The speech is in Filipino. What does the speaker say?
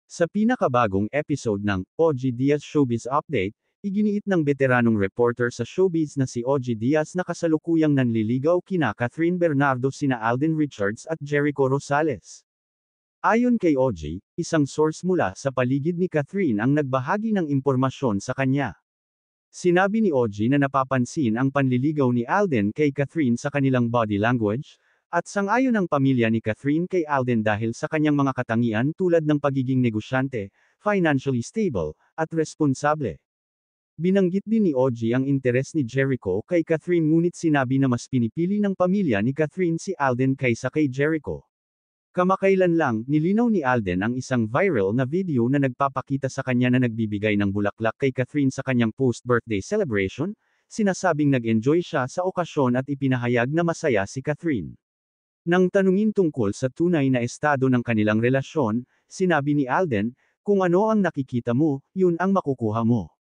Sa pinakabagong episode ng OG Diaz Showbiz Update, iginiit ng veteranong reporter sa showbiz na si OG Diaz na kasalukuyang nanliligaw kina Catherine Bernardo, sina Alden Richards at Jericho Rosales. Ayon kay OG, isang source mula sa paligid ni Catherine ang nagbahagi ng impormasyon sa kanya. Sinabi ni OG na napapansin ang panliligaw ni Alden kay Catherine sa kanilang body language, at sang-ayon ang pamilya ni Catherine kay Alden dahil sa kanyang mga katangian tulad ng pagiging negosyante, financially stable, at responsable. Binanggit din ni OG ang interes ni Jericho kay Catherine, ngunit sinabi na mas pinipili ng pamilya ni Catherine si Alden kaysa kay Jericho. Kamakailan lang, nilinaw ni Alden ang isang viral na video na nagpapakita sa kanya na nagbibigay ng bulaklak kay Catherine sa kanyang post-birthday celebration, sinasabing nag-enjoy siya sa okasyon at ipinahayag na masaya si Catherine. Nang tanungin tungkol sa tunay na estado ng kanilang relasyon, sinabi ni Alden, "Kung ano ang nakikita mo, yun ang makukuha mo."